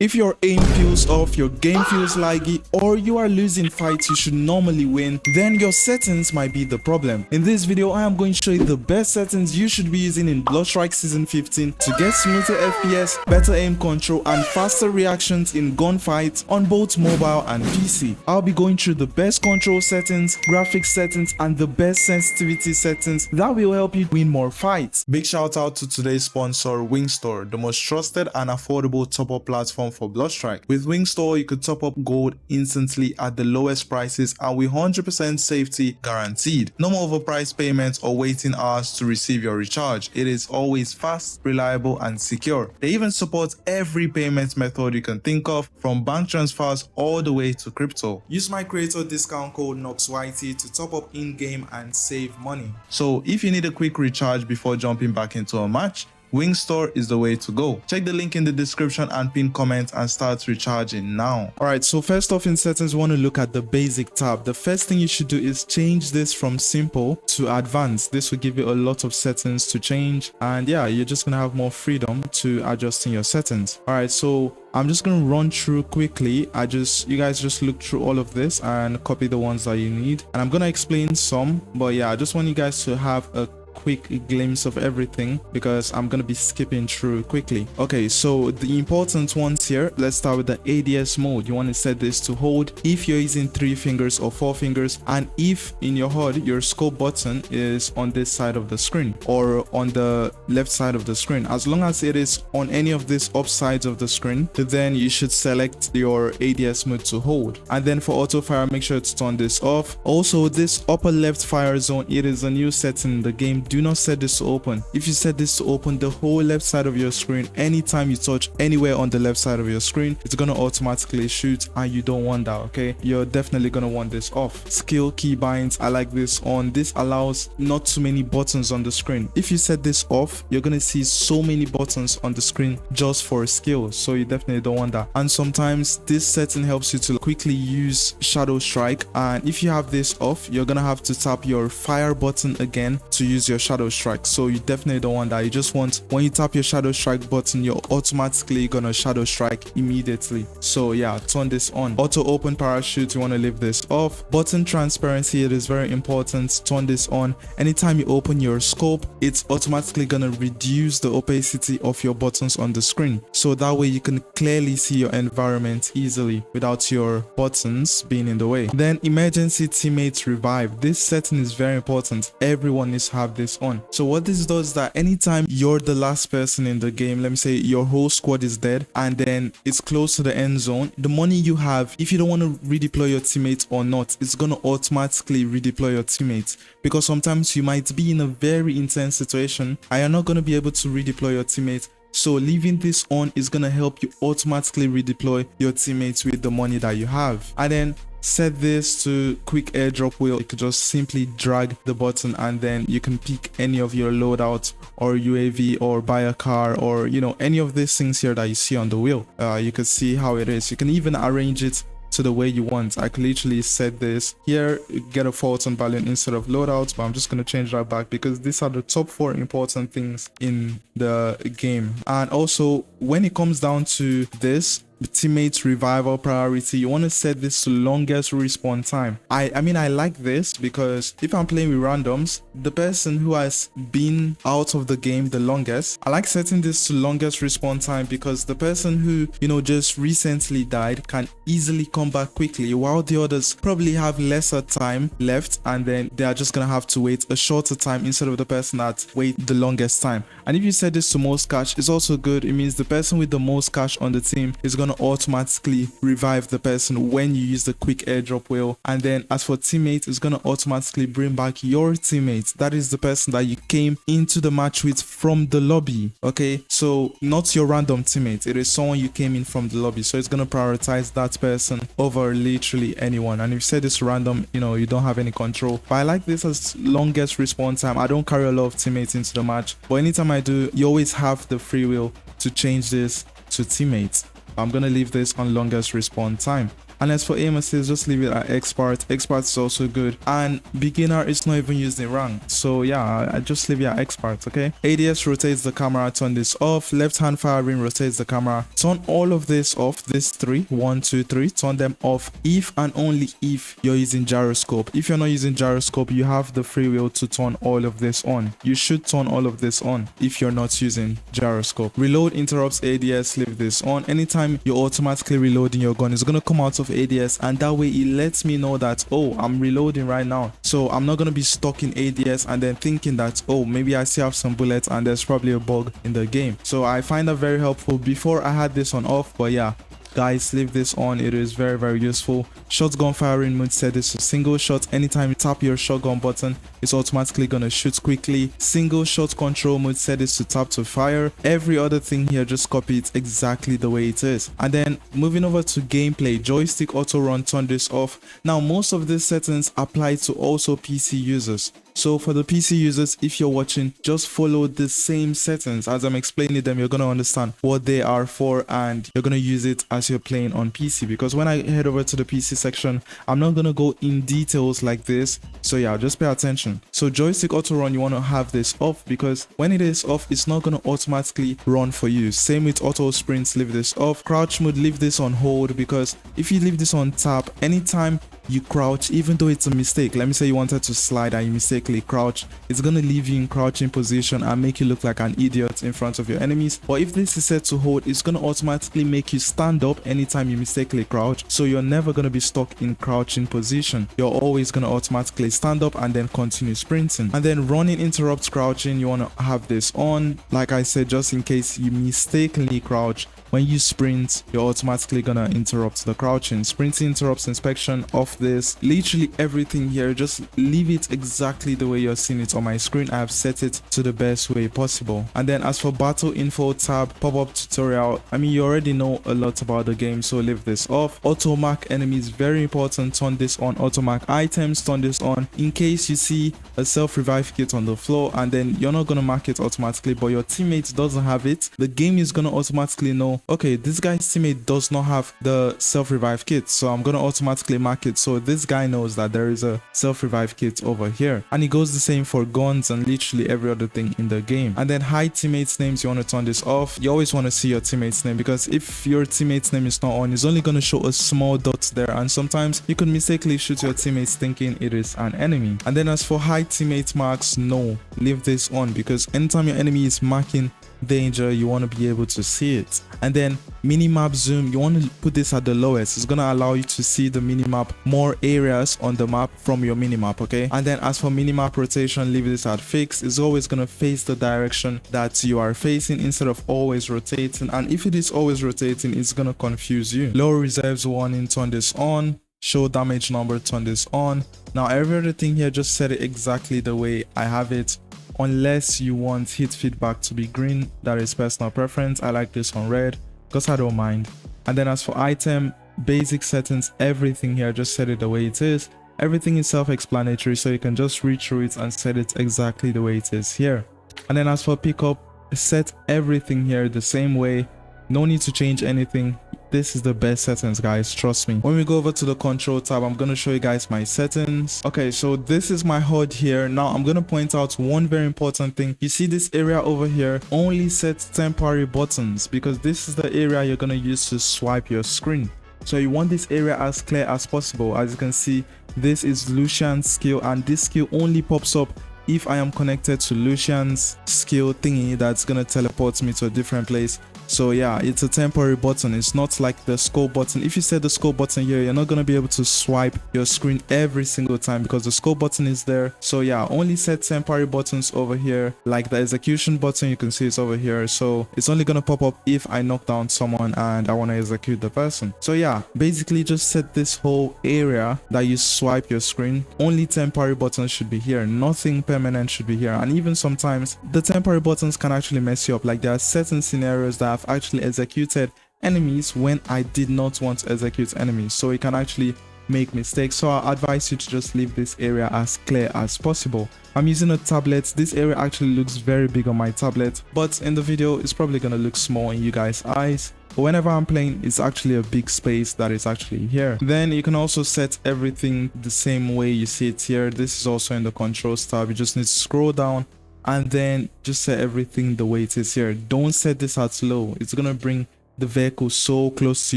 If your aim feels off, your game feels laggy, or you are losing fights you should normally win, then your settings might be the problem. In this video, I am going to show you the best settings you should be using in Bloodstrike Season 15 to get smoother FPS, better aim control, and faster reactions in gunfights on both mobile and PC. I'll be going through the best control settings, graphics settings, and the best sensitivity settings that will help you win more fights. Big shout out to today's sponsor, Wingstore, the most trusted and affordable top-up platform for Bloodstrike. With Wingstore, you could top up gold instantly at the lowest prices and with 100% safety guaranteed. No more overpriced payments or waiting hours to receive your recharge. It is always fast, reliable, and secure. They even support every payment method you can think of, from bank transfers all the way to crypto. Use my creator discount code KNOXYT to top up in-game and save money. So if you need a quick recharge before jumping back into a match, Wingstore is the way to go. Check the link in the description and pin comment and start recharging now. Alright, so first off in settings, we want to look at the basic tab. The first thing you should do is change this from simple to advanced. This will give you a lot of settings to change, and yeah, you're just gonna have more freedom to adjusting your settings. Alright, so I'm just gonna run through quickly. You guys just look through all of this and copy the ones that you need, and I'm gonna explain some, but yeah, I just want you guys to have a quick glimpse of everything because I'm gonna be skipping through quickly. Okay, so the important ones here, let's start with the ADS mode. You want to set this to hold if you're using 3 fingers or 4 fingers, and if in your HUD your scope button is on this side of the screen or on the left side of the screen. As long as it is on any of these up sides of the screen, then you should select your ADS mode to hold. And then for auto fire, make sure to turn this off. Also, this upper left fire zone, it is a new setting in the game. Do not set this to open. If you set this to open, the whole left side of your screen, anytime you touch anywhere on the left side of your screen, it's gonna automatically shoot, and you don't want that. Okay, you're definitely gonna want this off. Skill keybinds, I like this on. This allows not too many buttons on the screen. If you set this off, you're gonna see so many buttons on the screen just for skills, so you definitely don't want that. And sometimes this setting helps you to quickly use shadow strike, and if you have this off, you're gonna have to tap your fire button again to use your shadow strike, so you definitely don't want that. You just want, when you tap your shadow strike button, you're automatically gonna shadow strike immediately. So yeah, turn this on. Auto open parachute, you want to leave this off. Button transparency, it is very important. Turn this on. Anytime you open your scope, it's automatically gonna reduce the opacity of your buttons on the screen, so that way you can clearly see your environment easily without your buttons being in the way. Then emergency teammates revive, this setting is very important. Everyone needs to have this on. So what this does is that anytime you're the last person in the game, let me say your whole squad is dead and then it's close to the end zone, the money you have, if you don't want to redeploy your teammates or not, it's gonna automatically redeploy your teammates, because sometimes you might be in a very intense situation and you're not going to be able to redeploy your teammates. So leaving this on is going to help you automatically redeploy your teammates with the money that you have. And then set this to quick airdrop wheel. You could just simply drag the button and then you can pick any of your loadout or UAV or buy a car, or you know, any of these things here that you see on the wheel. You can see how it is. You can even arrange it to the way you want. I could literally set this here, get a Fulton balloon instead of loadouts, but I'm just going to change that back because these are the top 4 important things in the game. And also when it comes down to this teammates revival priority, you want to set this to longest respawn time. I mean, I like this because if I'm playing with randoms, the person who has been out of the game the longest, I like setting this to longest respawn time because the person who, you know, just recently died can easily come back quickly, while the others probably have lesser time left and then they are just gonna have to wait a shorter time instead of the person that wait the longest time. And if you set this to most cash, it's also good. It means the person with the most cash on the team is gonna automatically revive the person when you use the quick airdrop wheel. And then as for teammates, it's gonna automatically bring back your teammates, that is the person that you came into the match with from the lobby. Okay, so not your random teammate, it is someone you came in from the lobby, so it's gonna prioritize that person over literally anyone. And if you say this random, you know, you don't have any control. But I like this as longest respawn time. I don't carry a lot of teammates into the match, but anytime I do, you always have the free will to change this to teammates. I'm gonna leave this on longest respawn time. And as for aim assist, just leave it at expert. Expert is also good, and beginner is not even used in rank, so yeah, I just leave it at expert. Okay, ADS rotates the camera, turn this off. Left hand firing rotates the camera, turn all of this off. This 3, 1, 2, 3, turn them off if and only if you're using gyroscope. If you're not using gyroscope, you have the free will to turn all of this on. You should turn all of this on if you're not using gyroscope. Reload interrupts ADS, leave this on. Anytime you're automatically reloading your gun, it's going to come out of ADS, and that way it lets me know that, oh, I'm reloading right now, so I'm not going to be stuck in ADS and then thinking that, oh, maybe I still have some bullets and there's probably a bug in the game. So I find that very helpful. Before I had this on off, but yeah, guys, leave this on. It is very useful. Shotgun firing mode, set this to single shot. Anytime you tap your shotgun button, it's automatically gonna shoot quickly. Single shot control mode, set this to tap to fire. Every other thing here, just copy it exactly the way it is. And then moving over to gameplay, joystick auto run, turn this off. Now most of these settings apply to also PC users. So for the PC users, if you're watching, just follow the same settings. As I'm explaining them, you're going to understand what they are for, and you're going to use it as you're playing on PC. Because when I head over to the PC section, I'm not going to go in details like this. So yeah, just pay attention. So joystick auto run, you want to have this off, because when it is off, it's not going to automatically run for you. Same with auto sprints, leave this off. Crouch mode, leave this on hold, because if you leave this on tap, anytime you crouch, even though it's a mistake, let me say you wanted to slide and you mistakenly crouch, it's gonna leave you in crouching position and make you look like an idiot in front of your enemies. But if this is set to hold, it's gonna automatically make you stand up anytime you mistakenly crouch, so you're never gonna be stuck in crouching position. You're always gonna automatically stand up and then continue sprinting. And then running interrupts crouching, you want to have this on, like I said, just in case you mistakenly crouch. When you sprint, you're automatically gonna interrupt the crouching. Sprinting interrupts inspection, off this. Literally everything here, just leave it exactly the way you're seeing it on my screen. I have set it to the best way possible. And then as for battle info tab, pop-up tutorial, I mean, you already know a lot about the game, so leave this off. Auto mark enemies, very important, turn this on. Auto mark items, turn this on. In case you see a self-revive kit on the floor and then you're not gonna mark it automatically, but your teammate doesn't have it, the game is gonna automatically know, okay, this guy's teammate does not have the self-revive kit, so I'm gonna automatically mark it, so this guy knows that there is a self-revive kit over here. And it goes the same for guns and literally every other thing in the game. And then hide teammates names, you want to turn this off. You always want to see your teammate's name, because if your teammate's name is not on, it's only going to show a small dot there, and sometimes you could mistakenly shoot your teammates thinking it is an enemy. And then as for hide teammate marks, no, leave this on, because anytime your enemy is marking danger, you want to be able to see it. And then minimap zoom, you want to put this at the lowest. It's going to allow you to see the minimap, more areas on the map from your minimap. Okay, and then as for minimap rotation, leave this at fixed. It's always going to face the direction that you are facing instead of always rotating, and if it is always rotating, it's going to confuse you. Low reserves warning, turn this on. Show damage number, turn this on. Now every other thing here, just set it exactly the way I have it, unless you want hit feedback to be green. That is personal preference. I like this on red because I don't mind. And then as for item, basic settings, everything here, just set it the way it is. Everything is self-explanatory, so you can just read through it and set it exactly the way it is here. And then as for pickup, set everything here the same way. No need to change anything. This is the best settings, guys, trust me. When we go over to the control tab, I'm going to show you guys my settings. Okay, so this is my HUD here. Now I'm going to point out one very important thing. You see this area over here, only set temporary buttons, because this is the area you're going to use to swipe your screen. So you want this area as clear as possible. As you can see, this is Lucian's skill, and this skill only pops up if I am connected to Lucian's skill thingy that's gonna teleport me to a different place. So yeah, it's a temporary button. It's not like the scope button. If you set the scope button here, you're not gonna be able to swipe your screen every single time because the scope button is there. So yeah, only set temporary buttons over here. Like the execution button, you can see it's over here. So it's only gonna pop up if I knock down someone and I want to execute the person. So yeah, basically just set this whole area that you swipe your screen. Only temporary buttons should be here. Nothing permanent should be here. And even sometimes the temporary buttons can actually mess you up. Like there are certain scenarios that I've actually executed enemies when I did not want to execute enemies, so it can actually make mistakes. So I advise you to just leave this area as clear as possible. I'm using a tablet. This area actually looks very big on my tablet, but in the video it's probably gonna look small in you guys' eyes. but whenever I'm playing, it's actually a big space that is actually here. Then you can also set everything the same way you see it here. This is also in the controls tab. You just need to scroll down and then just set everything the way it is here. Don't set this at low. It's gonna bring the vehicle so close to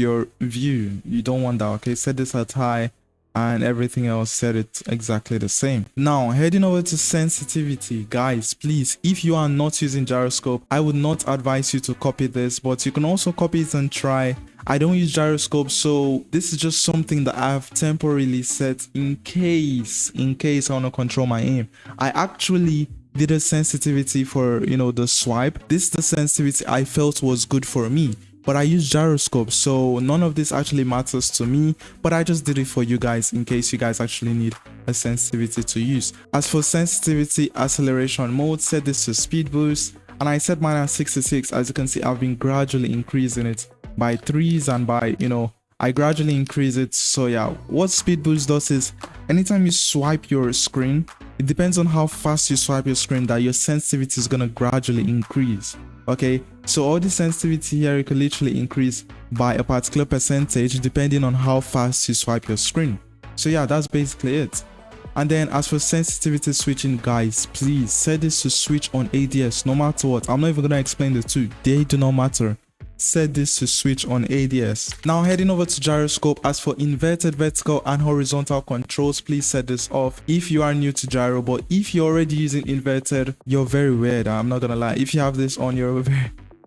your view. You don't want that. Okay, set this at high, and everything else, set it exactly the same. Now heading over to sensitivity, guys, please, if you are not using gyroscope, I would not advise you to copy this, but you can also copy it and try. I don't use gyroscope, so this is just something that I've temporarily set in case I want to control my aim. I actually did a sensitivity for, you know, the swipe. This is the sensitivity I felt was good for me, but I use gyroscope, so none of this actually matters to me, but I just did it for you guys in case you guys actually need a sensitivity to use. As for sensitivity acceleration mode, set this to speed boost, and I set mine at 66. As you can see, I've been gradually increasing it by 3s, and by, you know, I gradually increase it. So yeah, what speed boost does is anytime you swipe your screen, it depends on how fast you swipe your screen that your sensitivity is gonna gradually increase. Okay, so all the sensitivity here, you can literally increase by a particular percentage depending on how fast you swipe your screen. So yeah, that's basically it. And then as for sensitivity switching, guys, please set this to switch on ADS no matter what. I'm not even gonna explain the two, they do not matter. Set this to switch on ADS. Now heading over to gyroscope, as for inverted vertical and horizontal controls, please set this off if you are new to gyro. But if you're already using inverted, you're very weird. I'm not gonna lie. If you have this on, you're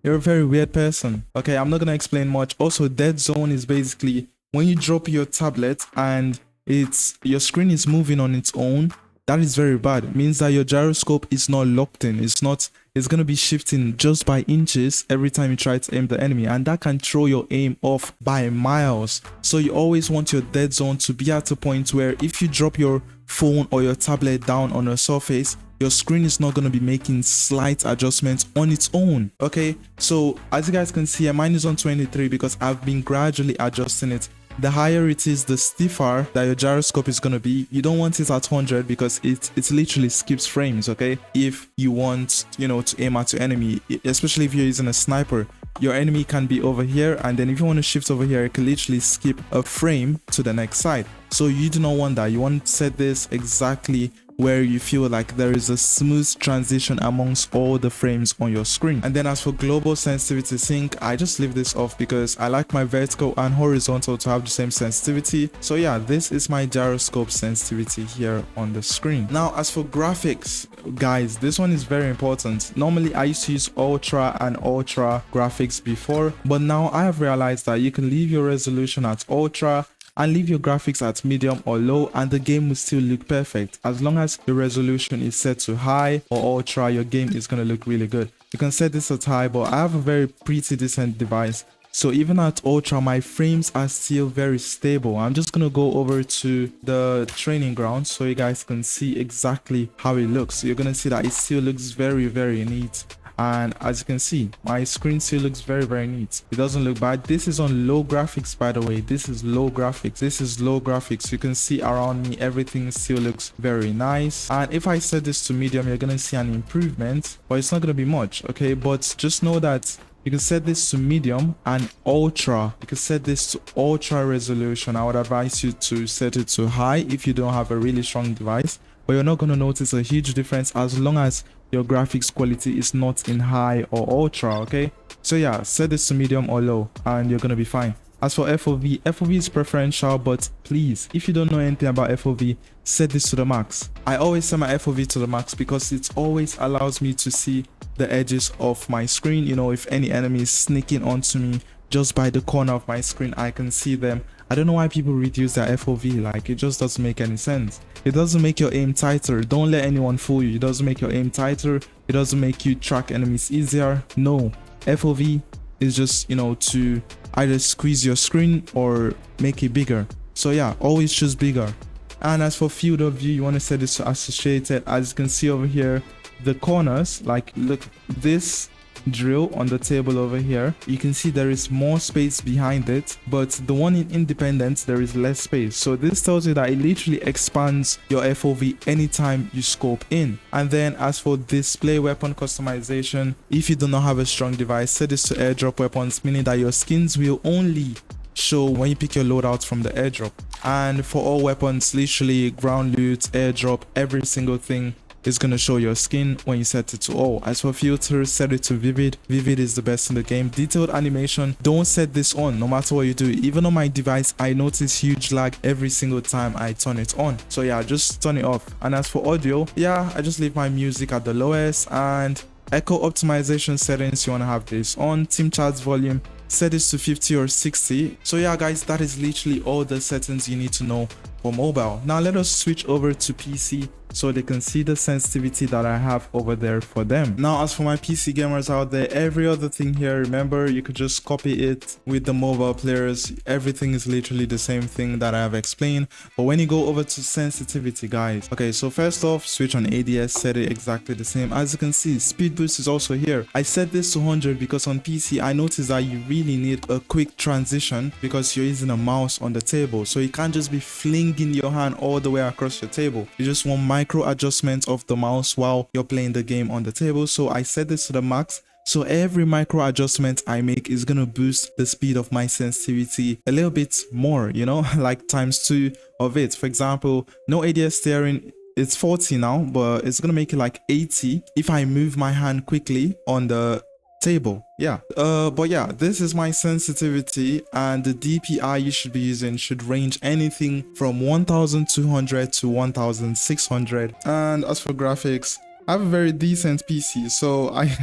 a very weird person. Okay, I'm not gonna explain much. Also, dead zone is basically when you drop your tablet and your screen is moving on its own. That is very bad. It means that your gyroscope is not locked in. It's going to be shifting just by inches every time you try to aim the enemy, and that can throw your aim off by miles. So you always want your dead zone to be at a point where if you drop your phone or your tablet down on a surface, your screen is not going to be making slight adjustments on its own. Okay, so as you guys can see, mine is on 23 because I've been gradually adjusting it. The higher it is, the stiffer that your gyroscope is going to be. You don't want it at 100 because it literally skips frames. Okay, if you want, you know, to aim at your enemy, especially if you're using a sniper, your enemy can be over here, and then if you want to shift over here, you can literally skip a frame to the next side. So you do not want that. You want to set this exactly where you feel like there is a smooth transition amongst all the frames on your screen. And then as for global sensitivity sync, I just leave this off because I like my vertical and horizontal to have the same sensitivity. So yeah, this is my gyroscope sensitivity here on the screen. Now as for graphics, guys, this one is very important. Normally I used to use ultra and ultra graphics before, but now I have realized that you can leave your resolution at ultra and leave your graphics at medium or low, and the game will still look perfect. As long as the resolution is set to high or ultra, your game is going to look really good. You can set this at high, but I have a very pretty decent device, so even at ultra my frames are still very stable. I'm just going to go over to the training ground so you guys can see exactly how it looks. You're going to see that it still looks very neat. And as you can see, my screen still looks very neat. It doesn't look bad. This is on low graphics, by the way. This is low graphics. You can see around me everything still looks very nice. And if I set this to medium, you're gonna see an improvement, but it's not gonna be much. Okay, but just know that you can set this to medium and ultra. You can set this to ultra resolution. I would advise you to set it to high if you don't have a really strong device, but you're not going to notice a huge difference as long as your graphics quality is not in high or ultra. Okay, so yeah, set this to medium or low and you're going to be fine. As for FOV, FOV is preferential, but please, if you don't know anything about FOV, set this to the max. I always set my FOV to the max because it always allows me to see the edges of my screen. You know, if any enemy is sneaking onto me just by the corner of my screen, I can see them. I don't know why people reduce their FOV, like it just doesn't make any sense. It doesn't make your aim tighter. Don't let anyone fool you. It doesn't make your aim tighter. It doesn't make you track enemies easier. No, FOV is just, you know, to either squeeze your screen or make it bigger. So yeah, always choose bigger. And as for field of view, you want to set this to associated. As you can see over here, the corners, like look, this drill on the table over here, you can see there is more space behind it, but the one in independent, there is less space. So this tells you that it literally expands your FOV anytime you scope in. And then as for display weapon customization, if you do not have a strong device, set this to airdrop weapons, meaning that your skins will only show when you pick your loadout from the airdrop. And for all weapons, literally ground loot, airdrop, every single thing is going to show your skin when you set it to all. As for filters, set it to vivid. Vivid is the best in the game. Detailed animation, don't set this on no matter what you do. Even on my device, I notice huge lag every single time I turn it on. So yeah, just turn it off. And as for audio, yeah, I just leave my music at the lowest. And echo optimization settings, you want to have this on. Team chats volume, set this to 50 or 60. So yeah guys, that is literally all the settings you need to know for mobile. Now let us switch over to PC so they can see the sensitivity that I have over there for them. Now as for my PC gamers out there, every other thing here, remember, you could just copy it with the mobile players. Everything is literally the same thing that I have explained. But when you go over to sensitivity guys, okay, so first off, switch on ADS, set it exactly the same. As you can see, speed boost is also here. I set this to 100 because on PC I noticed that you really need a quick transition because you're using a mouse on the table, so you can't just be flinging your hand all the way across your table. You just want micro adjustments of the mouse while you're playing the game on the table. So I set this to the max, so every micro adjustment I make is gonna boost the speed of my sensitivity a little bit more, you know, like ×2 of it. For example, no ADS steering, it's 40 now, but it's gonna make it like 80 if I move my hand quickly on the table. Yeah, but yeah, this is my sensitivity, and the DPI you should be using should range anything from 1200 to 1600. And as for graphics, I have a very decent PC, so I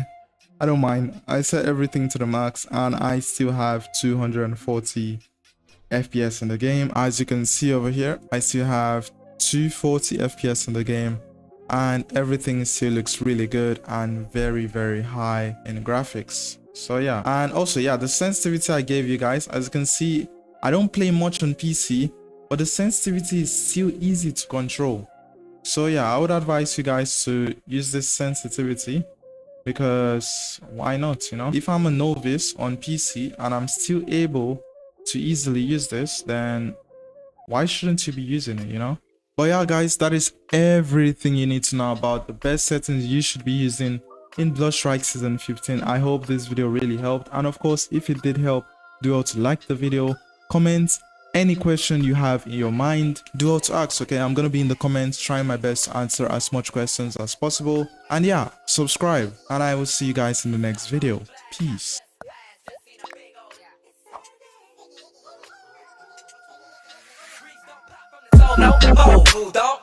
don't mind. I set everything to the max and I still have 240 FPS in the game. As you can see over here, I still have 240 FPS in the game, and everything still looks really good and very high in graphics. So yeah, and also yeah, the sensitivity I gave you guys, as you can see, I don't play much on PC, but the sensitivity is still easy to control. So yeah, I would advise you guys to use this sensitivity, because why not, you know? If I'm a novice on PC and I'm still able to easily use this, then why shouldn't you be using it, you know? But yeah guys, that is everything you need to know about the best settings you should be using in Bloodstrike Season 15. I hope this video really helped, and of course, if it did help, do also like the video, comment any question you have in your mind, do also ask, okay? I'm gonna be in the comments trying my best to answer as much questions as possible. And yeah, subscribe, and I will see you guys in the next video. Peace. No, oh, dog.